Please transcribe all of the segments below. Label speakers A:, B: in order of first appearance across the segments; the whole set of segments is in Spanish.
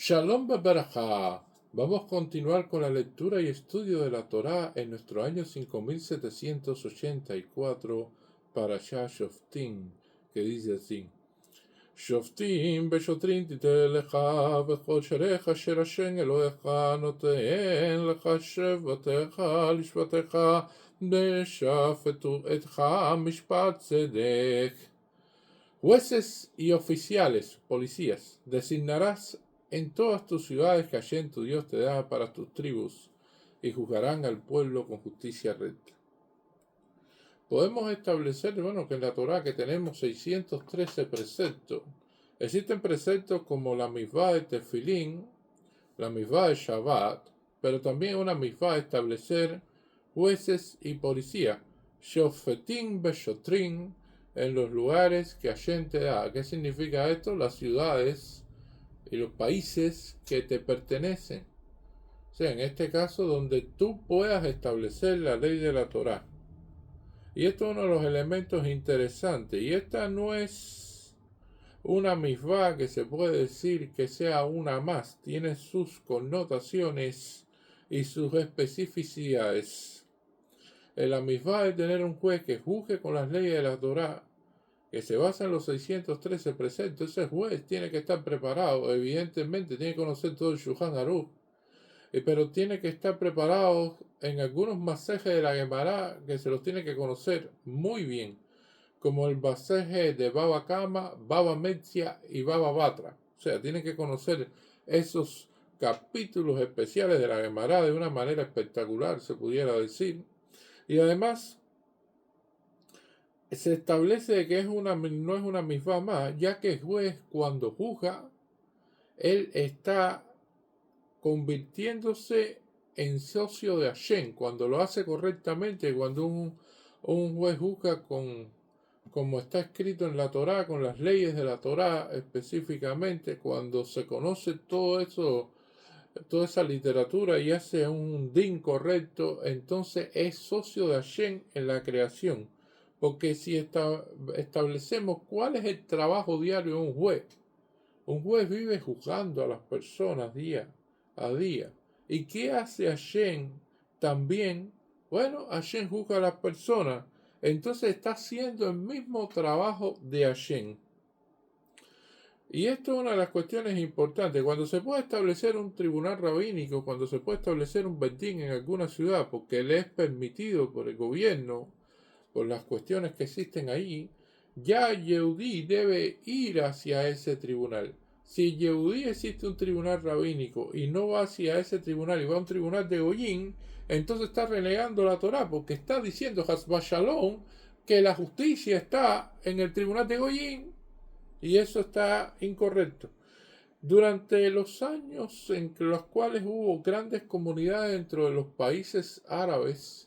A: Shalom Barakah. Vamos a continuar con la lectura y estudio de la Torá en nuestro año 5784 para Shoftim, que dice así: Shoftim beshotrim titen lecha vechol sherecha asher Hashem Elohecha noten lecha shevatecha lishvatecha beshafetu etcha mishpat tzedek. Jueces y oficiales, policías, designarás en todas tus ciudades que Hashem tu Dios te da para tus tribus, y juzgarán al pueblo con justicia recta. Podemos establecer, que en la Torá que tenemos 613 preceptos. Existen preceptos como la misvá de Tefilín, la misvá de Shabbat, pero también una misvá de establecer jueces y policía, shofetim beshotrim, en los lugares que Hashem te da. ¿Qué significa esto? Las ciudades y los países que te pertenecen. O sea, en este caso, donde tú puedas establecer la ley de la Torá. Y esto es uno de los elementos interesantes. Y esta no es una misvá que se puede decir que sea una más. Tiene sus connotaciones y sus especificidades. La misvá de tener un juez que juzgue con las leyes de la Torá, que se basa en los 613 preceptos. Ese juez tiene que estar preparado, evidentemente tiene que conocer todo el Shulchan Aruch, pero tiene que estar preparado en algunos masajes de la Gemara que se los tiene que conocer muy bien, como el masaje de Baba Kama, Baba Metzia y Baba Batra. O sea, tiene que conocer esos capítulos especiales de la Gemara de una manera espectacular, se pudiera decir. Y además se establece que no es una misma más, ya que el juez, cuando juzga, él está convirtiéndose en socio de Hashem, cuando lo hace correctamente, cuando un juez juzga como está escrito en la Torá, con las leyes de la Torá específicamente, cuando se conoce todo eso, toda esa literatura y hace un din correcto, entonces es socio de Hashem en la creación. Porque si establecemos cuál es el trabajo diario de un juez vive juzgando a las personas día a día. ¿Y qué hace Hashem también? Bueno, Hashem juzga a las personas. Entonces está haciendo el mismo trabajo de Hashem. Y esto es una de las cuestiones importantes. Cuando se puede establecer un tribunal rabínico, cuando se puede establecer un bedín en alguna ciudad, porque le es permitido por el gobierno, por las cuestiones que existen ahí, ya Yehudí debe ir hacia ese tribunal. Si Yehudí existe un tribunal rabínico y no va hacia ese tribunal y va a un tribunal de Goyín, entonces está renegando la Torá, porque está diciendo Hasbah Shalom que la justicia está en el tribunal de Goyín, y eso está incorrecto. Durante los años en los cuales hubo grandes comunidades dentro de los países árabes,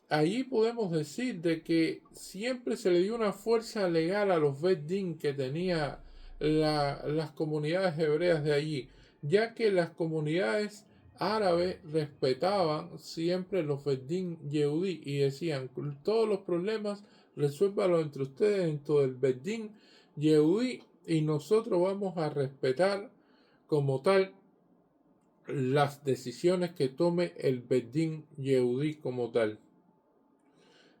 A: allí podemos decir de que siempre se le dio una fuerza legal a los Bedín que tenía las comunidades hebreas de allí, ya que las comunidades árabes respetaban siempre los Bedín Yehudí y decían: todos los problemas resuélvalos entre ustedes dentro del Bedín Yehudí, y nosotros vamos a respetar como tal las decisiones que tome el Bedín Yehudí como tal.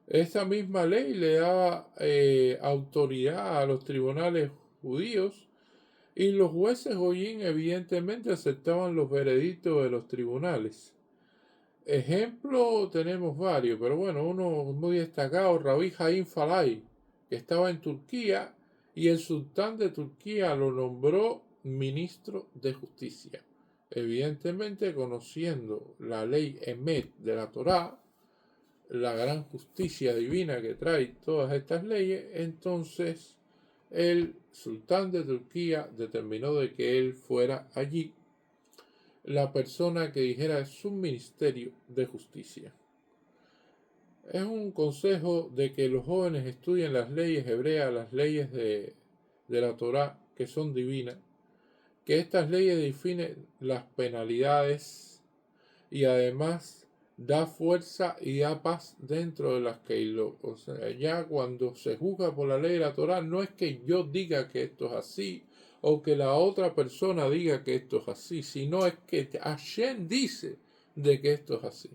A: Esa misma ley le daba autoridad a los tribunales judíos, y los jueces goyín evidentemente aceptaban los veredictos de los tribunales. Ejemplo tenemos varios, pero bueno, uno muy destacado, Rabbi Haim Falay, que estaba en Turquía, y el sultán de Turquía lo nombró ministro de justicia. Evidentemente, conociendo la ley Emet de la Torá, la gran justicia divina que trae todas estas leyes, entonces el sultán de Turquía determinó de que él fuera allí la persona que dijera su ministerio de justicia. Es un consejo de que los jóvenes estudien las leyes hebreas, las leyes de la Torá, que son divinas, que estas leyes definen las penalidades y además da fuerza y da paz dentro de las Keilot. O sea, ya cuando se juzga por la ley de la Torá, no es que yo diga que esto es así o que la otra persona diga que esto es así, sino es que Hashem dice de que esto es así.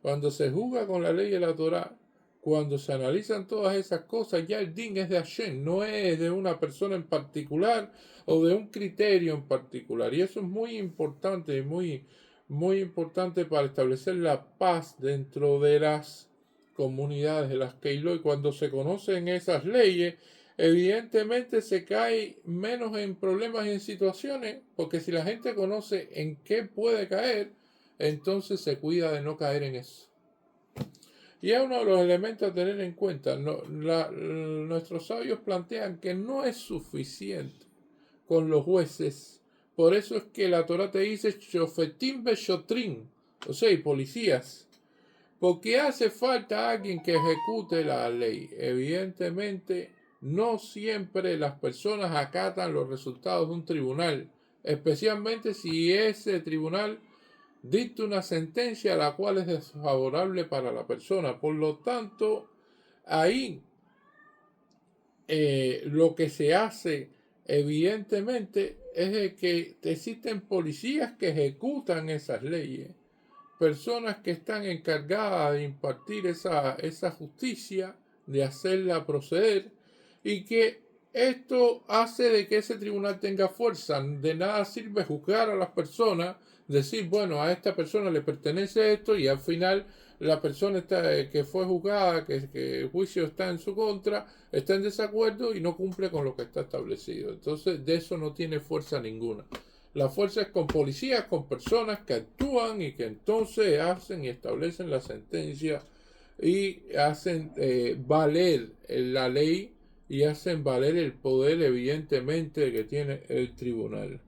A: Cuando se juzga con la ley de la Torá, cuando se analizan todas esas cosas, ya el din es de Hashem, no es de una persona en particular o de un criterio en particular. Y eso es muy importante y muy importante para establecer la paz dentro de las comunidades de las Keilot. Y cuando se conocen esas leyes, evidentemente se cae menos en problemas y en situaciones, porque si la gente conoce en qué puede caer, entonces se cuida de no caer en eso. Y es uno de los elementos a tener en cuenta. Nuestros sabios plantean que no es suficiente con los jueces. Por eso es que la Torah te dice shofetim beshotrim, o sea, y policías. Porque hace falta alguien que ejecute la ley. Evidentemente, no siempre las personas acatan los resultados de un tribunal, especialmente si ese tribunal dicta una sentencia la cual es desfavorable para la persona. Por lo tanto, ahí lo que se hace evidentemente es de que existen policías que ejecutan esas leyes, personas que están encargadas de impartir esa justicia, de hacerla proceder, y que esto hace de que ese tribunal tenga fuerza. De nada sirve juzgar a las personas, decir, bueno, a esta persona le pertenece esto, y al final la persona que fue juzgada, que el juicio está en su contra, está en desacuerdo y no cumple con lo que está establecido. Entonces, de eso no tiene fuerza ninguna. La fuerza es con policías, con personas que actúan y que entonces hacen y establecen la sentencia y hacen valer la ley y hacen valer el poder evidentemente que tiene el tribunal.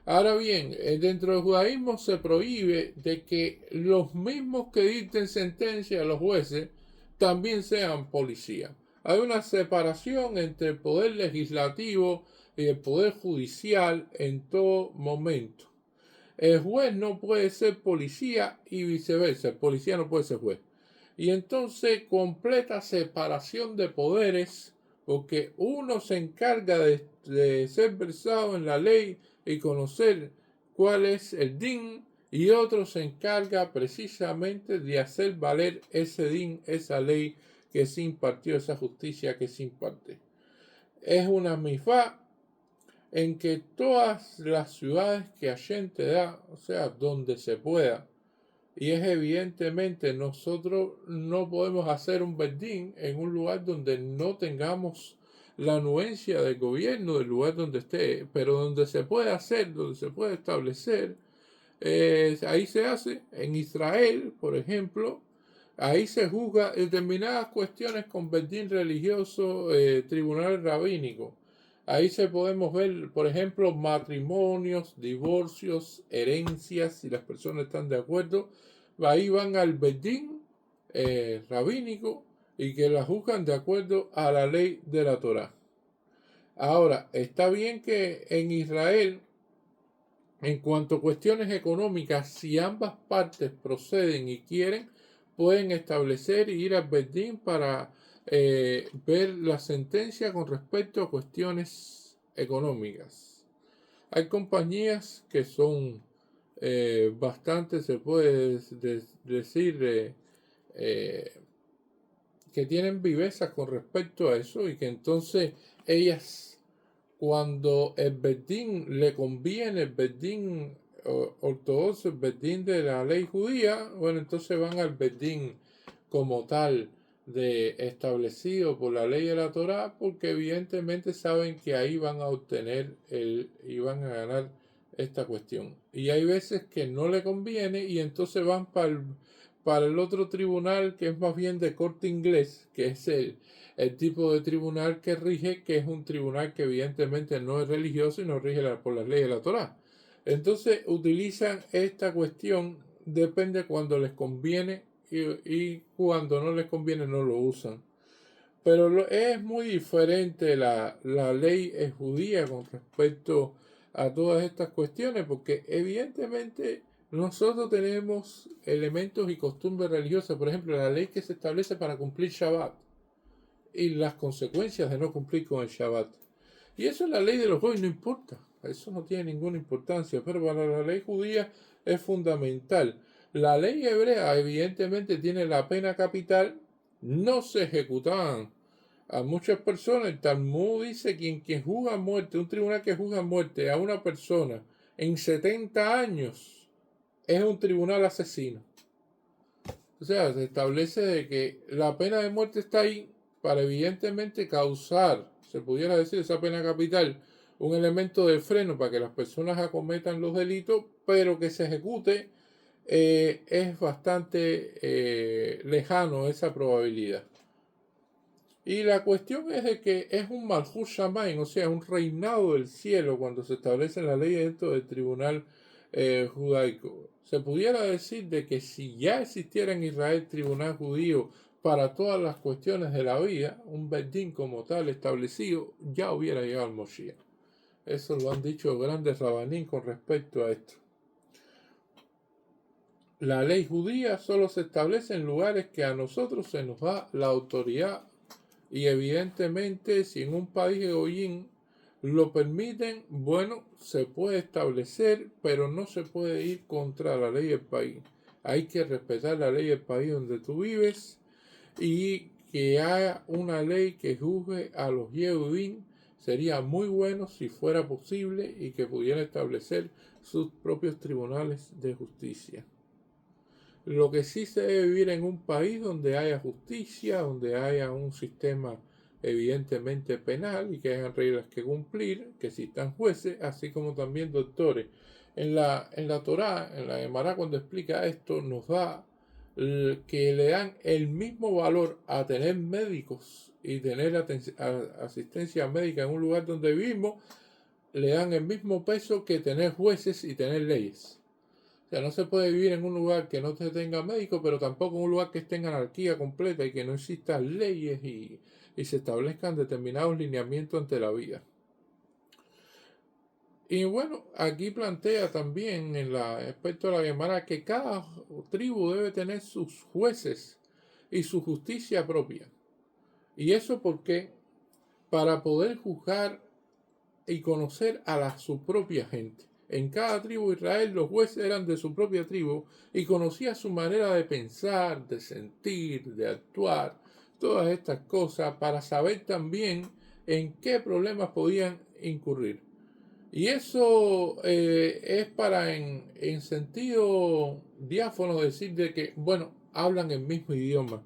A: Ahora bien, dentro del judaísmo se prohíbe de que los mismos que dicten sentencia a los jueces también sean policías. Hay una separación entre el poder legislativo y el poder judicial en todo momento. El juez no puede ser policía y viceversa. El policía no puede ser juez. Y entonces completa separación de poderes, porque uno se encarga de ser versado en la ley y conocer cuál es el din, y otro se encarga precisamente de hacer valer ese din, esa ley que se impartió, esa justicia que se imparte. Es una mifá en que todas las ciudades que Hashem te da, o sea, donde se pueda, y es evidentemente nosotros no podemos hacer un bedín en un lugar donde no tengamos la anuencia del gobierno del lugar donde esté, pero donde se puede hacer, donde se puede establecer, ahí se hace. En Israel, por ejemplo, ahí se juzga determinadas cuestiones con bedín religioso, tribunal rabínico. Ahí se podemos ver, por ejemplo, matrimonios, divorcios, herencias, si las personas están de acuerdo. Ahí van al bedín rabínico y que la juzgan de acuerdo a la ley de la Torá. Ahora, está bien que en Israel, en cuanto a cuestiones económicas, si ambas partes proceden y quieren, pueden establecer y ir al bedín para ver la sentencia con respecto a cuestiones económicas. Hay compañías que son bastante, se puede decir, que tienen viveza con respecto a eso, y que entonces ellas, cuando el bedín le conviene, el bedín ortodoxo, el bedín de la ley judía, bueno, entonces van al bedín como tal establecido por la ley de la Torá, porque evidentemente saben que ahí van a obtener y van a ganar esta cuestión. Y hay veces que no le conviene y entonces van para el otro tribunal, que es más bien de corte inglés, que es el tipo de tribunal que rige, que es un tribunal que evidentemente no es religioso y no rige por las leyes de la Torá. Entonces utilizan esta cuestión, depende cuando les conviene y cuando no les conviene no lo usan. Pero es muy diferente la ley judía con respecto a todas estas cuestiones, porque evidentemente nosotros tenemos elementos y costumbres religiosas, por ejemplo, la ley que se establece para cumplir Shabbat y las consecuencias de no cumplir con el Shabbat. Y eso es la ley de los goy, no importa. Eso no tiene ninguna importancia, pero para la ley judía es fundamental. La ley hebrea evidentemente tiene la pena capital, no se ejecutaban a muchas personas. El Talmud dice que quien juzga a muerte, un tribunal que juzga a muerte a una persona en 70 años, es un tribunal asesino. O sea, se establece de que la pena de muerte está ahí para evidentemente causar, se pudiera decir, esa pena capital, un elemento de freno para que las personas acometan los delitos, pero que se ejecute es bastante lejano esa probabilidad. Y la cuestión es de que es un Malhut Shamayim, o sea, un reinado del cielo cuando se establece la ley dentro del tribunal judaico. Se pudiera decir de que si ya existiera en Israel tribunal judío para todas las cuestiones de la vida, un Bedín como tal establecido, ya hubiera llegado el Moshiach. Eso lo han dicho grandes rabanín con respecto a esto. La ley judía solo se establece en lugares que a nosotros se nos da la autoridad. Y evidentemente, si en un país de Goyín lo permiten, bueno, se puede establecer, pero no se puede ir contra la ley del país. Hay que respetar la ley del país donde tú vives y que haya una ley que juzgue a los Yehudim. Sería muy bueno si fuera posible y que pudiera establecer sus propios tribunales de justicia. Lo que sí se debe vivir en un país donde haya justicia, donde haya un sistema evidentemente penal y que hayan reglas que cumplir, que existan jueces, así como también doctores. En la Torá, en la Gemara, cuando explica esto, nos da que le dan el mismo valor a tener médicos y tener asistencia médica en un lugar donde vivimos, le dan el mismo peso que tener jueces y tener leyes. O sea, no se puede vivir en un lugar que no se tenga médico, pero tampoco en un lugar que esté en anarquía completa y que no existan leyes y se establezcan determinados lineamientos ante la vida. Y bueno, aquí plantea también en la aspecto de la Gemara que cada tribu debe tener sus jueces y su justicia propia. ¿Y eso porque para poder juzgar y conocer a su propia gente? En cada tribu de Israel los jueces eran de su propia tribu y conocía su manera de pensar, de sentir, de actuar, todas estas cosas para saber también en qué problemas podían incurrir. Y eso es para en sentido diáfano decir de que, bueno, hablan el mismo idioma.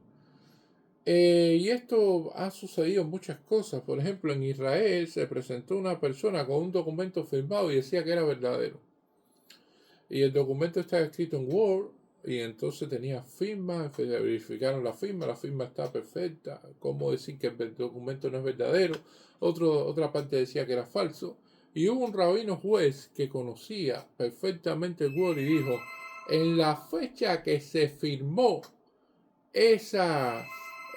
A: Y esto ha sucedido en muchas cosas. Por ejemplo, en Israel se presentó una persona con un documento firmado y decía que era verdadero. Y el documento estaba escrito en Word y entonces tenía firma, verificaron la firma está perfecta. ¿Cómo decir que el documento no es verdadero? Otra parte decía que era falso. Y hubo un rabino juez que conocía perfectamente el Word y dijo, en la fecha que se firmó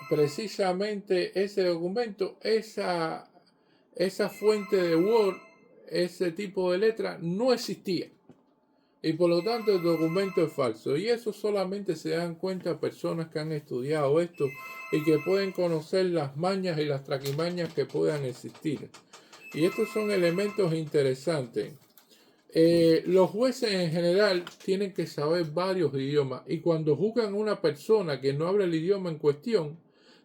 A: precisamente ese documento, esa fuente de Word, ese tipo de letra no existía. Y por lo tanto el documento es falso. Y eso solamente se dan cuenta personas que han estudiado esto y que pueden conocer las mañas y las traquimañas que puedan existir. Y estos son elementos interesantes. Los jueces en general tienen que saber varios idiomas y cuando juzgan a una persona que no habla el idioma en cuestión,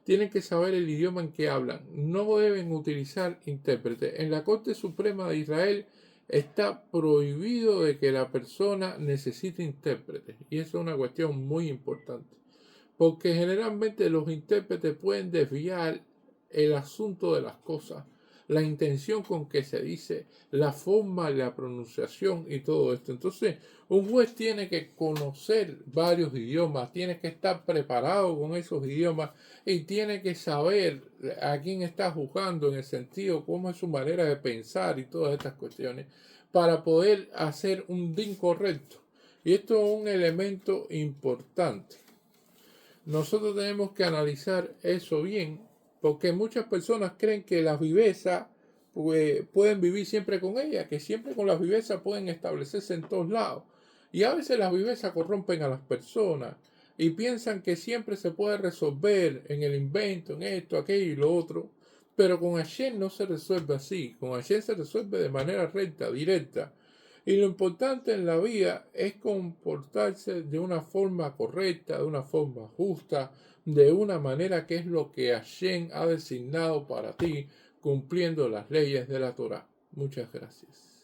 A: tienen que saber el idioma en que hablan. No deben utilizar intérpretes. En la Corte Suprema de Israel está prohibido de que la persona necesite intérpretes y eso es una cuestión muy importante porque generalmente los intérpretes pueden desviar el asunto de las cosas, la intención con que se dice, la forma, la pronunciación y todo esto. Entonces, un juez tiene que conocer varios idiomas, tiene que estar preparado con esos idiomas y tiene que saber a quién está juzgando en el sentido, cómo es su manera de pensar y todas estas cuestiones, para poder hacer un din correcto. Y esto es un elemento importante. Nosotros tenemos que analizar eso bien, porque muchas personas creen que las vivezas pueden vivir siempre con ellas, que siempre con las vivezas pueden establecerse en todos lados. Y a veces las vivezas corrompen a las personas y piensan que siempre se puede resolver en el invento, en esto, aquello y lo otro. Pero con Hashem no se resuelve así. Con Hashem se resuelve de manera recta, directa. Y lo importante en la vida es comportarse de una forma correcta, de una forma justa, de una manera que es lo que Hashem ha designado para ti, cumpliendo las leyes de la Torá. Muchas gracias.